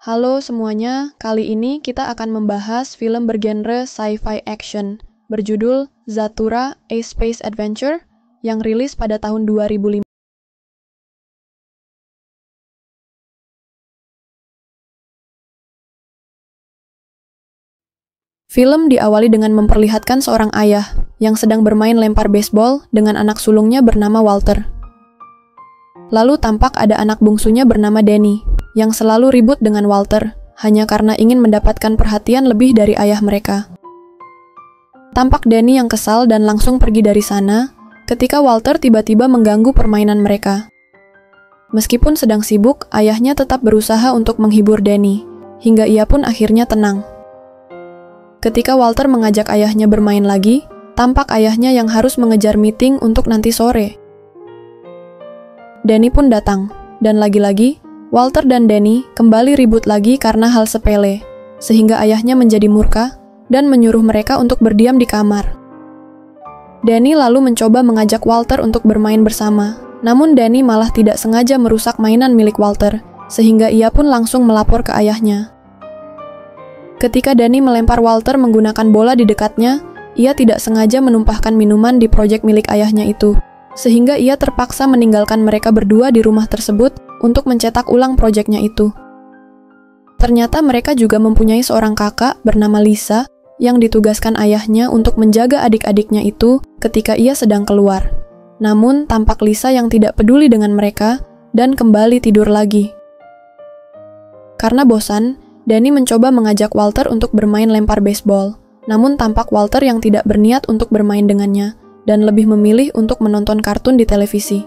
Halo semuanya, kali ini kita akan membahas film bergenre sci-fi action berjudul Zathura: A Space Adventure yang rilis pada tahun 2005. Film diawali dengan memperlihatkan seorang ayah yang sedang bermain lempar baseball dengan anak sulungnya bernama Walter. Lalu tampak ada anak bungsunya bernama Danny yang selalu ribut dengan Walter hanya karena ingin mendapatkan perhatian lebih dari ayah mereka. Tampak Danny yang kesal dan langsung pergi dari sana ketika Walter tiba-tiba mengganggu permainan mereka. Meskipun sedang sibuk, ayahnya tetap berusaha untuk menghibur Danny, hingga ia pun akhirnya tenang. Ketika Walter mengajak ayahnya bermain lagi, tampak ayahnya yang harus mengejar meeting untuk nanti sore. Danny pun datang, dan lagi-lagi, Walter dan Danny kembali ribut lagi karena hal sepele, sehingga ayahnya menjadi murka dan menyuruh mereka untuk berdiam di kamar. Danny lalu mencoba mengajak Walter untuk bermain bersama, namun Danny malah tidak sengaja merusak mainan milik Walter, sehingga ia pun langsung melapor ke ayahnya. Ketika Danny melempar Walter menggunakan bola di dekatnya, ia tidak sengaja menumpahkan minuman di proyek milik ayahnya itu, sehingga ia terpaksa meninggalkan mereka berdua di rumah tersebut untuk mencetak ulang proyeknya itu. Ternyata mereka juga mempunyai seorang kakak bernama Lisa yang ditugaskan ayahnya untuk menjaga adik-adiknya itu ketika ia sedang keluar. Namun tampak Lisa yang tidak peduli dengan mereka dan kembali tidur lagi. Karena bosan, Danny mencoba mengajak Walter untuk bermain lempar baseball. Namun tampak Walter yang tidak berniat untuk bermain dengannya dan lebih memilih untuk menonton kartun di televisi.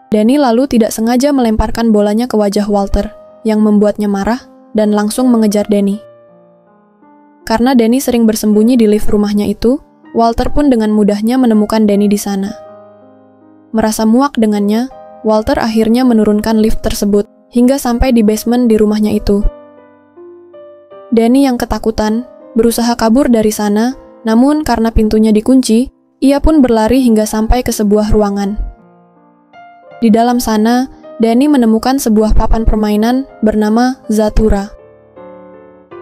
Danny lalu tidak sengaja melemparkan bolanya ke wajah Walter, yang membuatnya marah dan langsung mengejar Danny. Karena Danny sering bersembunyi di lift rumahnya itu, Walter pun dengan mudahnya menemukan Danny di sana. Merasa muak dengannya, Walter akhirnya menurunkan lift tersebut hingga sampai di basement di rumahnya itu. Danny yang ketakutan berusaha kabur dari sana, namun karena pintunya dikunci, ia pun berlari hingga sampai ke sebuah ruangan. Di dalam sana, Danny menemukan sebuah papan permainan bernama Zathura.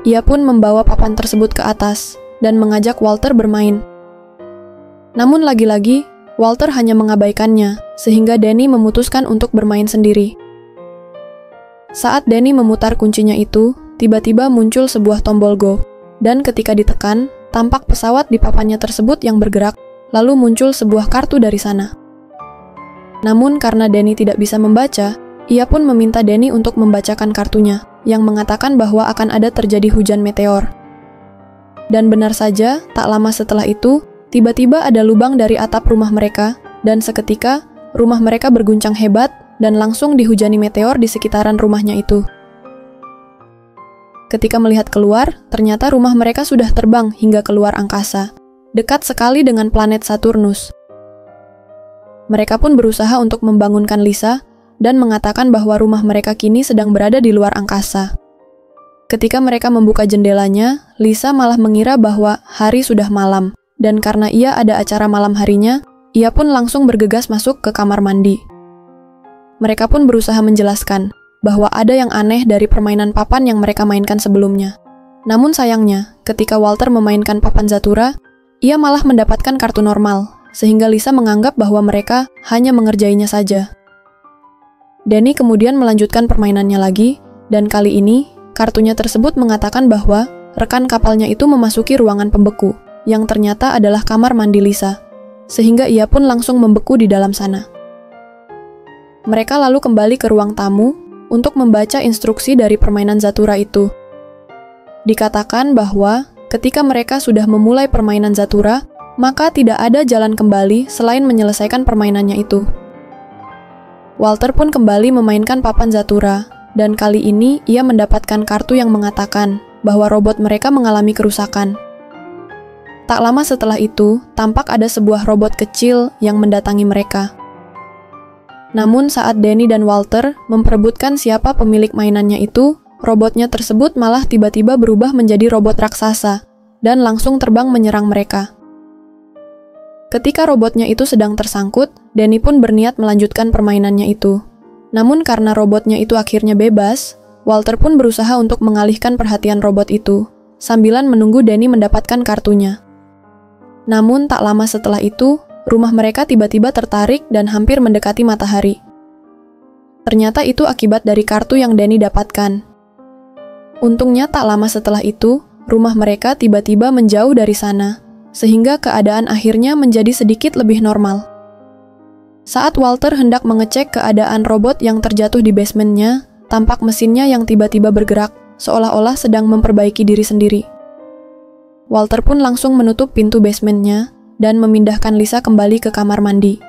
Ia pun membawa papan tersebut ke atas dan mengajak Walter bermain. Namun lagi-lagi, Walter hanya mengabaikannya, sehingga Danny memutuskan untuk bermain sendiri. Saat Danny memutar kuncinya itu, tiba-tiba muncul sebuah tombol go, dan ketika ditekan, tampak pesawat di papannya tersebut yang bergerak, lalu muncul sebuah kartu dari sana. Namun karena Danny tidak bisa membaca, ia pun meminta Danny untuk membacakan kartunya, yang mengatakan bahwa akan ada terjadi hujan meteor. Dan benar saja, tak lama setelah itu, tiba-tiba ada lubang dari atap rumah mereka, dan seketika, rumah mereka berguncang hebat, dan langsung dihujani meteor di sekitaran rumahnya itu. Ketika melihat keluar, ternyata rumah mereka sudah terbang hingga keluar angkasa, dekat sekali dengan planet Saturnus. Mereka pun berusaha untuk membangunkan Lisa dan mengatakan bahwa rumah mereka kini sedang berada di luar angkasa. Ketika mereka membuka jendelanya, Lisa malah mengira bahwa hari sudah malam, dan karena ia ada acara malam harinya, ia pun langsung bergegas masuk ke kamar mandi. Mereka pun berusaha menjelaskan bahwa ada yang aneh dari permainan papan yang mereka mainkan sebelumnya. Namun sayangnya, ketika Walter memainkan papan Zathura, ia malah mendapatkan kartu normal, sehingga Lisa menganggap bahwa mereka hanya mengerjainya saja. Danny kemudian melanjutkan permainannya lagi, dan kali ini, kartunya tersebut mengatakan bahwa rekan kapalnya itu memasuki ruangan pembeku, yang ternyata adalah kamar mandi Lisa, sehingga ia pun langsung membeku di dalam sana. Mereka lalu kembali ke ruang tamu untuk membaca instruksi dari permainan Zathura itu. Dikatakan bahwa ketika mereka sudah memulai permainan Zathura, maka tidak ada jalan kembali selain menyelesaikan permainannya itu. Walter pun kembali memainkan papan Zathura, dan kali ini ia mendapatkan kartu yang mengatakan bahwa robot mereka mengalami kerusakan. Tak lama setelah itu, tampak ada sebuah robot kecil yang mendatangi mereka. Namun saat Danny dan Walter memperebutkan siapa pemilik mainannya itu, robotnya tersebut malah tiba-tiba berubah menjadi robot raksasa, dan langsung terbang menyerang mereka. Ketika robotnya itu sedang tersangkut, Danny pun berniat melanjutkan permainannya itu. Namun karena robotnya itu akhirnya bebas, Walter pun berusaha untuk mengalihkan perhatian robot itu, sambilan menunggu Danny mendapatkan kartunya. Namun tak lama setelah itu, rumah mereka tiba-tiba tertarik dan hampir mendekati matahari. Ternyata itu akibat dari kartu yang Danny dapatkan. Untungnya tak lama setelah itu, rumah mereka tiba-tiba menjauh dari sana, sehingga keadaan akhirnya menjadi sedikit lebih normal. Saat Walter hendak mengecek keadaan robot yang terjatuh di basementnya, tampak mesinnya yang tiba-tiba bergerak, seolah-olah sedang memperbaiki diri sendiri. Walter pun langsung menutup pintu basementnya dan memindahkan Lisa kembali ke kamar mandi.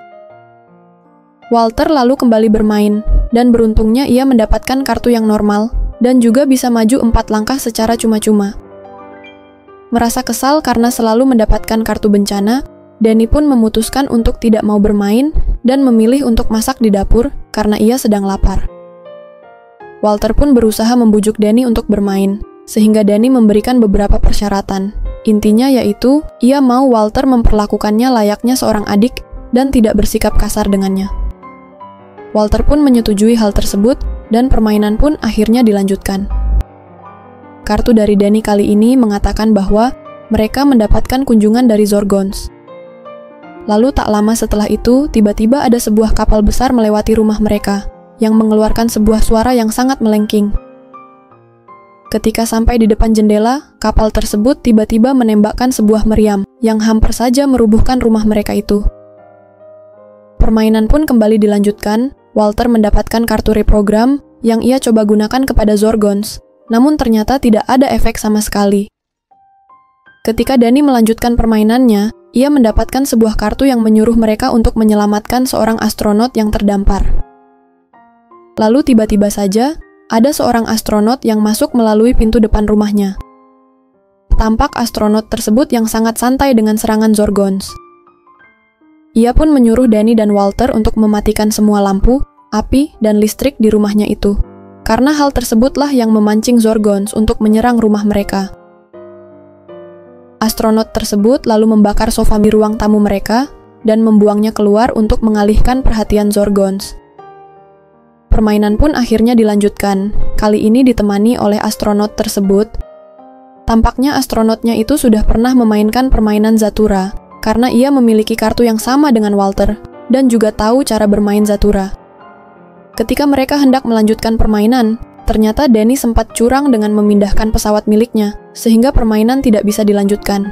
Walter lalu kembali bermain, dan beruntungnya ia mendapatkan kartu yang normal, dan juga bisa maju 4 langkah secara cuma-cuma. Merasa kesal karena selalu mendapatkan kartu bencana, Danny pun memutuskan untuk tidak mau bermain dan memilih untuk masak di dapur karena ia sedang lapar. Walter pun berusaha membujuk Danny untuk bermain, sehingga Danny memberikan beberapa persyaratan. Intinya yaitu, ia mau Walter memperlakukannya layaknya seorang adik dan tidak bersikap kasar dengannya. Walter pun menyetujui hal tersebut, dan permainan pun akhirnya dilanjutkan. Kartu dari Danny kali ini mengatakan bahwa mereka mendapatkan kunjungan dari Zorgons. Lalu tak lama setelah itu, tiba-tiba ada sebuah kapal besar melewati rumah mereka, yang mengeluarkan sebuah suara yang sangat melengking. Ketika sampai di depan jendela, kapal tersebut tiba-tiba menembakkan sebuah meriam, yang hampir saja merubuhkan rumah mereka itu. Permainan pun kembali dilanjutkan. Walter mendapatkan kartu reprogram yang ia coba gunakan kepada Zorgons, namun ternyata tidak ada efek sama sekali. Ketika Danny melanjutkan permainannya, ia mendapatkan sebuah kartu yang menyuruh mereka untuk menyelamatkan seorang astronot yang terdampar. Lalu tiba-tiba saja, ada seorang astronot yang masuk melalui pintu depan rumahnya. Tampak astronot tersebut yang sangat santai dengan serangan Zorgons. Ia pun menyuruh Danny dan Walter untuk mematikan semua lampu, api, dan listrik di rumahnya itu. Karena hal tersebutlah yang memancing Zorgons untuk menyerang rumah mereka. Astronot tersebut lalu membakar sofa di ruang tamu mereka dan membuangnya keluar untuk mengalihkan perhatian Zorgons. Permainan pun akhirnya dilanjutkan, kali ini ditemani oleh astronot tersebut. Tampaknya astronotnya itu sudah pernah memainkan permainan Zathura, karena ia memiliki kartu yang sama dengan Walter, dan juga tahu cara bermain Zathura. Ketika mereka hendak melanjutkan permainan, ternyata Danny sempat curang dengan memindahkan pesawat miliknya, sehingga permainan tidak bisa dilanjutkan.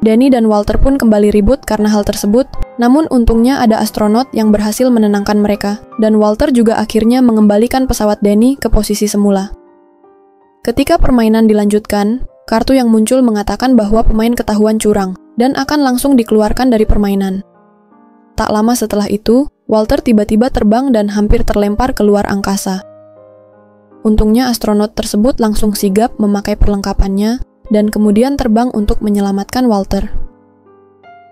Danny dan Walter pun kembali ribut karena hal tersebut, namun untungnya ada astronot yang berhasil menenangkan mereka, dan Walter juga akhirnya mengembalikan pesawat Danny ke posisi semula. Ketika permainan dilanjutkan, kartu yang muncul mengatakan bahwa pemain ketahuan curang, dan akan langsung dikeluarkan dari permainan. Tak lama setelah itu, Walter tiba-tiba terbang dan hampir terlempar keluar angkasa. Untungnya astronot tersebut langsung sigap memakai perlengkapannya, dan kemudian terbang untuk menyelamatkan Walter.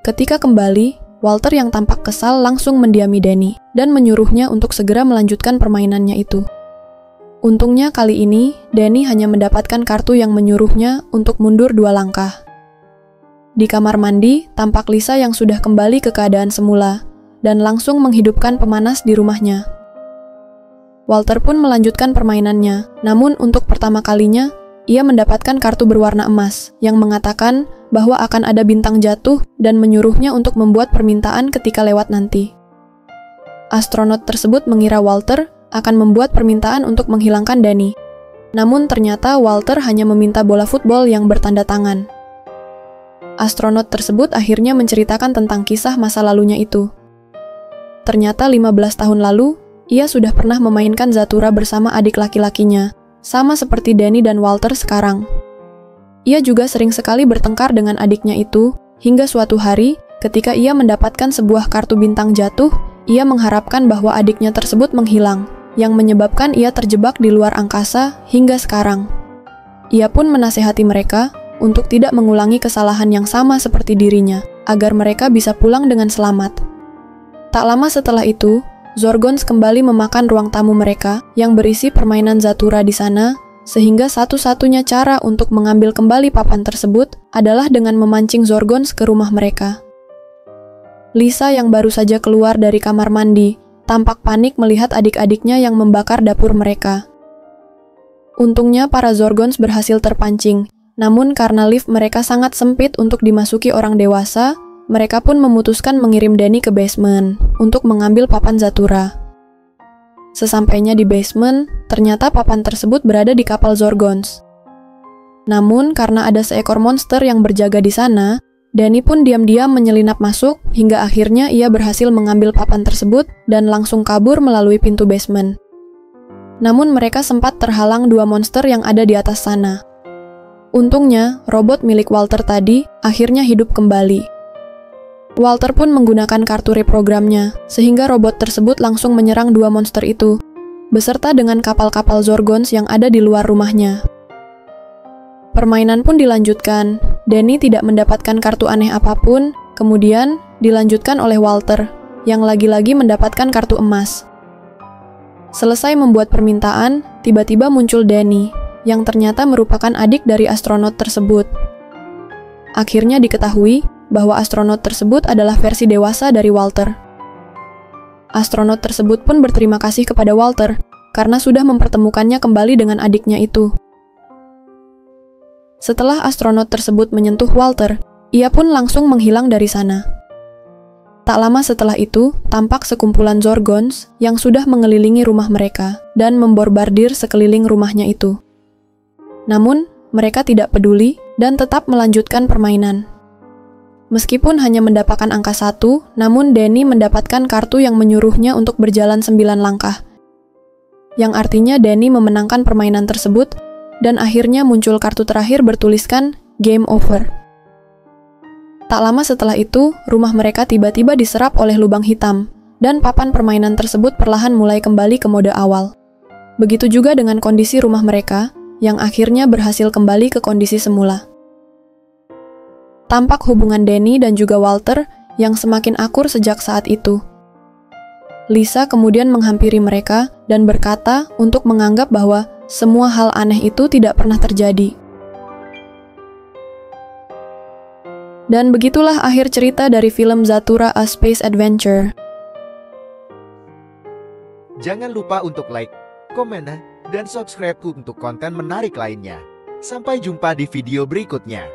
Ketika kembali, Walter yang tampak kesal langsung mendiami Danny, dan menyuruhnya untuk segera melanjutkan permainannya itu. Untungnya kali ini, Danny hanya mendapatkan kartu yang menyuruhnya untuk mundur 2 langkah. Di kamar mandi, tampak Lisa yang sudah kembali ke keadaan semula, dan langsung menghidupkan pemanas di rumahnya. Walter pun melanjutkan permainannya, namun untuk pertama kalinya, ia mendapatkan kartu berwarna emas, yang mengatakan bahwa akan ada bintang jatuh dan menyuruhnya untuk membuat permintaan ketika lewat nanti. Astronot tersebut mengira Walter akan membuat permintaan untuk menghilangkan Danny. Namun ternyata Walter hanya meminta bola football yang bertanda tangan. Astronot tersebut akhirnya menceritakan tentang kisah masa lalunya itu. Ternyata 15 tahun lalu, ia sudah pernah memainkan Zathura bersama adik laki-lakinya, sama seperti Danny dan Walter sekarang. Ia juga sering sekali bertengkar dengan adiknya itu, hingga suatu hari, ketika ia mendapatkan sebuah kartu bintang jatuh, ia mengharapkan bahwa adiknya tersebut menghilang, yang menyebabkan ia terjebak di luar angkasa hingga sekarang. Ia pun menasehati mereka untuk tidak mengulangi kesalahan yang sama seperti dirinya, agar mereka bisa pulang dengan selamat. Tak lama setelah itu, Zorgons kembali memakan ruang tamu mereka yang berisi permainan Zathura di sana, sehingga satu-satunya cara untuk mengambil kembali papan tersebut adalah dengan memancing Zorgons ke rumah mereka. Lisa yang baru saja keluar dari kamar mandi, tampak panik melihat adik-adiknya yang membakar dapur mereka. Untungnya para Zorgons berhasil terpancing, namun karena lift mereka sangat sempit untuk dimasuki orang dewasa, mereka pun memutuskan mengirim Danny ke basement untuk mengambil papan Zathura. Sesampainya di basement, ternyata papan tersebut berada di kapal Zorgons. Namun karena ada seekor monster yang berjaga di sana, Danny pun diam-diam menyelinap masuk hingga akhirnya ia berhasil mengambil papan tersebut dan langsung kabur melalui pintu basement. Namun mereka sempat terhalang dua monster yang ada di atas sana. Untungnya, robot milik Walter tadi akhirnya hidup kembali. Walter pun menggunakan kartu reprogramnya, sehingga robot tersebut langsung menyerang dua monster itu, beserta dengan kapal-kapal Zorgons yang ada di luar rumahnya. Permainan pun dilanjutkan. Danny tidak mendapatkan kartu aneh apapun, kemudian dilanjutkan oleh Walter, yang lagi-lagi mendapatkan kartu emas. Selesai membuat permintaan, tiba-tiba muncul Danny, yang ternyata merupakan adik dari astronot tersebut. Akhirnya diketahui bahwa astronot tersebut adalah versi dewasa dari Walter. Astronot tersebut pun berterima kasih kepada Walter, karena sudah mempertemukannya kembali dengan adiknya itu. Setelah astronot tersebut menyentuh Walter, ia pun langsung menghilang dari sana. Tak lama setelah itu, tampak sekumpulan Zorgons yang sudah mengelilingi rumah mereka dan memborbardir sekeliling rumahnya itu. Namun, mereka tidak peduli dan tetap melanjutkan permainan. Meskipun hanya mendapatkan angka 1, namun Danny mendapatkan kartu yang menyuruhnya untuk berjalan 9 langkah. Yang artinya Danny memenangkan permainan tersebut, dan akhirnya muncul kartu terakhir bertuliskan Game Over. Tak lama setelah itu, rumah mereka tiba-tiba diserap oleh lubang hitam, dan papan permainan tersebut perlahan mulai kembali ke mode awal. Begitu juga dengan kondisi rumah mereka, yang akhirnya berhasil kembali ke kondisi semula. Tampak hubungan Danny dan juga Walter yang semakin akur sejak saat itu. Lisa kemudian menghampiri mereka dan berkata untuk menganggap bahwa semua hal aneh itu tidak pernah terjadi. Dan begitulah akhir cerita dari film Zathura: A Space Adventure. Jangan lupa untuk like, komen, dan subscribe untuk konten menarik lainnya. Sampai jumpa di video berikutnya.